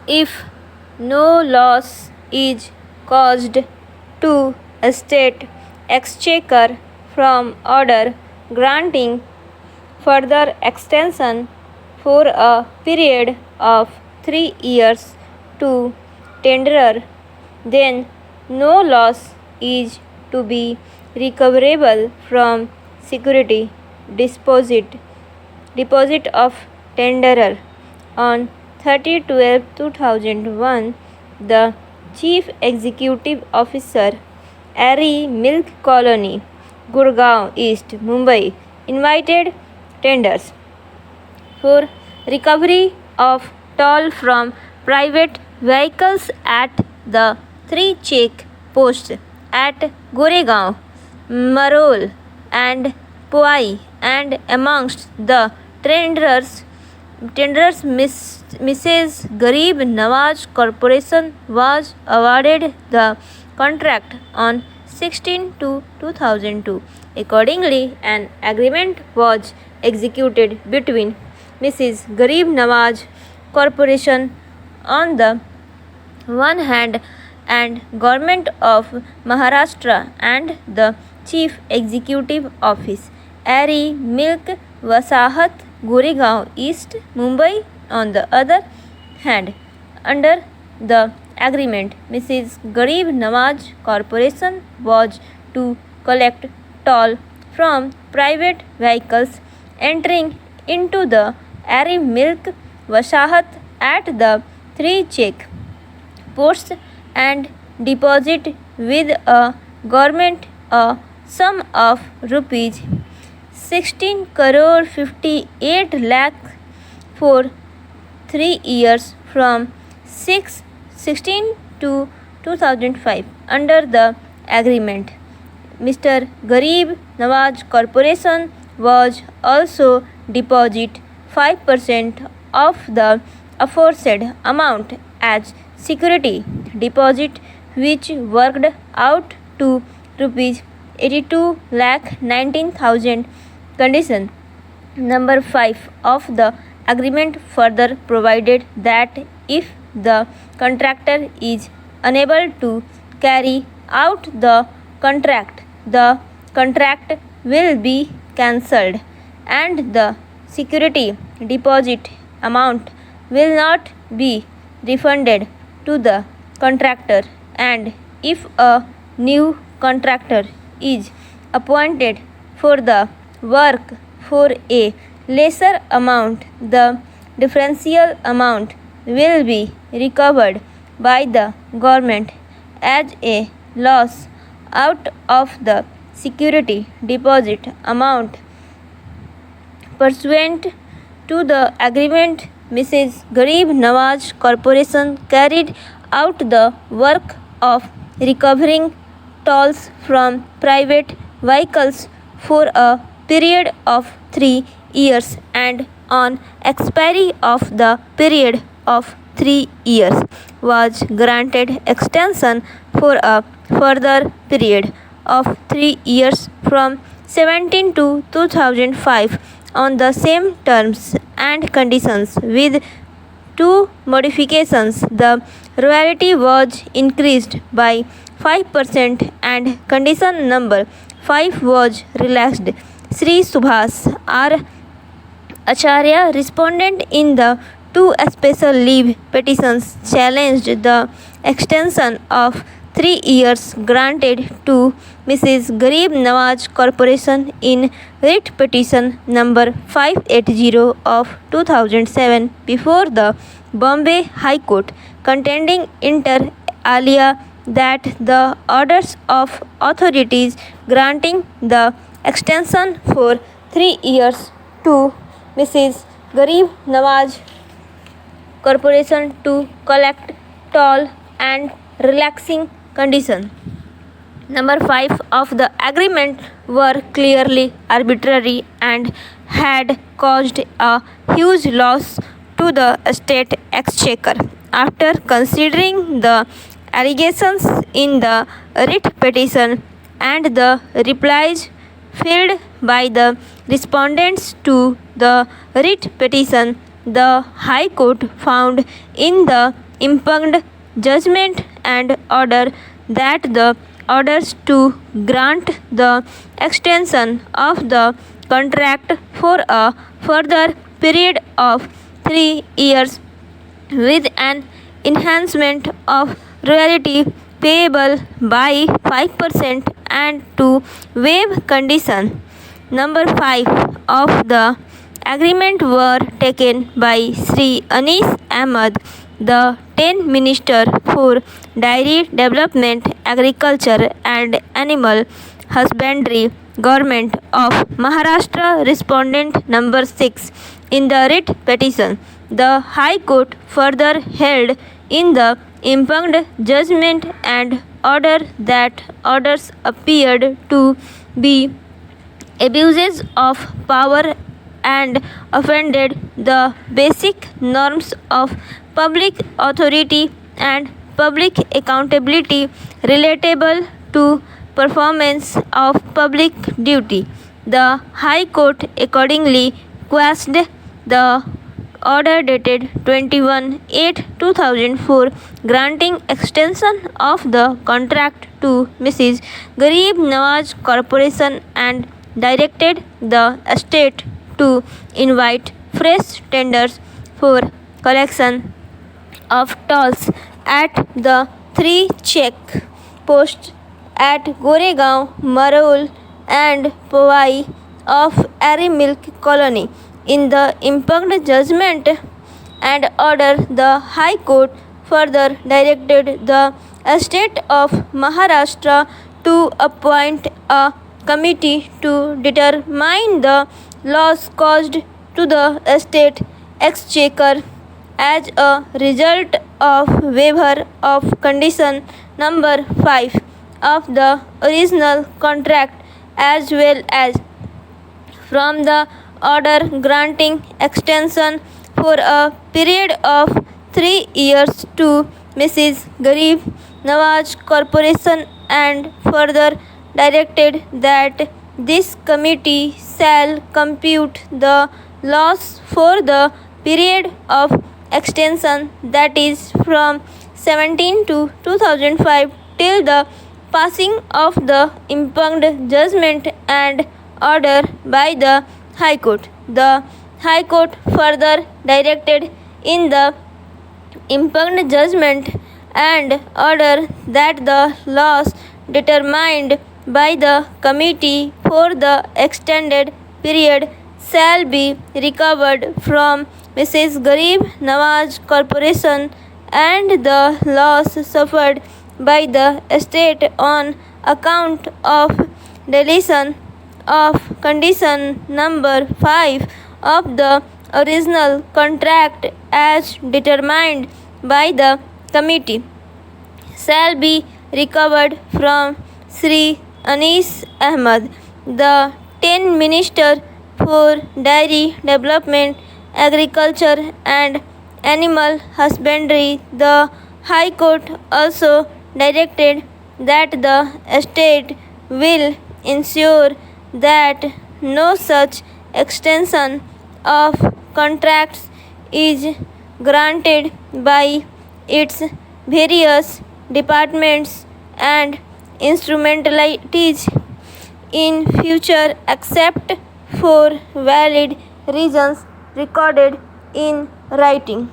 If no loss is caused to a state exchequer from order granting further extension for a period of 3 years to tenderer, then no loss is to be recoverable from security deposit of tenderer. On 30/12/2001, the Chief Executive Officer, Ari Milk Colony, Gurgaon East, Mumbai, invited tenders for recovery of toll from private vehicles at the 3 check posts at Goregaon, Marol, and Powai, and amongst the tenderers, Mrs. Garib Nawaz Corporation was awarded the contract on 16/2/2002. Accordingly, an agreement was executed between Mrs. Garib Nawaz Corporation on the one hand and Government of Maharashtra and the Chief Executive Office, Ari Milk Wasahat, Goregaon East, Mumbai on the other hand. Under the agreement, Mrs. Garib Nawaz Corporation was to collect toll from private vehicles entering into the Ari Milk Wasahat at the 3 check posts and deposit with a government a sum of rupees 16 crore 58 lakh for 3 years from 6/16 to 2005. Under the agreement, Mr. Garib Nawaz Corporation was also deposit 5% of the aforesaid amount as security deposit, which worked out to rupees 82,19,000. Condition number 5 of the agreement further provided that if the contractor is unable to carry out the contract will be cancelled and the security deposit amount will not be refunded to the contractor, and if a new contractor is appointed for the work for a lesser amount, the differential amount will be recovered by the government as a loss out of the security deposit amount. Pursuant to the agreement, Mrs. Garib Nawaz Corporation carried out the work of recovering tolls from private vehicles for a period of 3 years, and on expiry of the period of 3 years was granted extension for a further period of 3 years from 17 to 2005 on the same terms and conditions with 2 modifications. The royalty was increased by 5% and condition number 5 was relaxed. Sri Subhas R. Acharya, respondent in the 2 special leave petitions, challenged the extension of 3 years granted to Mrs. Garib Nawaz Corporation in writ petition number 580 of 2007 before the Bombay High Court, contending inter alia that the orders of authorities granting the extension for 3 years to Mrs. Garib Nawaz Corporation to collect toll and relaxing condition number 5 of the agreement were clearly arbitrary and had caused a huge loss to the state exchequer. After considering the allegations in the writ petition and the replies filed by the respondents to the writ petition, the High Court found in the impugned judgment and order that the orders to grant the extension of the contract for a further period of 3 years with an enhancement of royalty payable by 5% and to waive condition. Number 5 of the agreement were taken by Sri Anis Ahmad, the 10th Minister for Dairy Development, Agriculture and Animal Husbandry, Government of Maharashtra, respondent number 6. In the writ petition, the High Court further held in the impugned judgment and order that orders appeared to be abuses of power and offended the basic norms of public authority and public accountability relatable to performance of public duty. The High Court accordingly quashed the order dated 21/8/2004 granting extension of the contract to Mrs. Garib Nawaz Corporation and directed the estate to invite fresh tenders for collection of tolls at the 3 check posts at Goregaon, Marol and Powai of Ari Milk Colony. In the impugned judgment and order, the High Court further directed the State of Maharashtra to appoint a committee to determine the loss caused to the state exchequer as a result of waiver of condition number 5 of the original contract, as well as from the order granting extension for a period of 3 years to Mrs. Garib Nawaz Corporation, and further directed that this committee shall compute the loss for the period of extension, that is from 17 to 2005 till the passing of the impugned judgment and order by the High Court. The High Court further directed in the impugned judgment and order that the loss determined by the committee for the extended period shall be recovered from Mrs. Garib Nawaz Corporation, and the loss suffered by the state on account of deletion of condition number 5 of the original contract as determined by the committee shall be recovered from Sri Anis Ahmad, the 10th Minister for Dairy Development, Agriculture and Animal Husbandry. The High Court also directed that the state will ensure that no such extension of contracts is granted by its various departments and instrumentalities in future, except for valid reasons recorded in writing.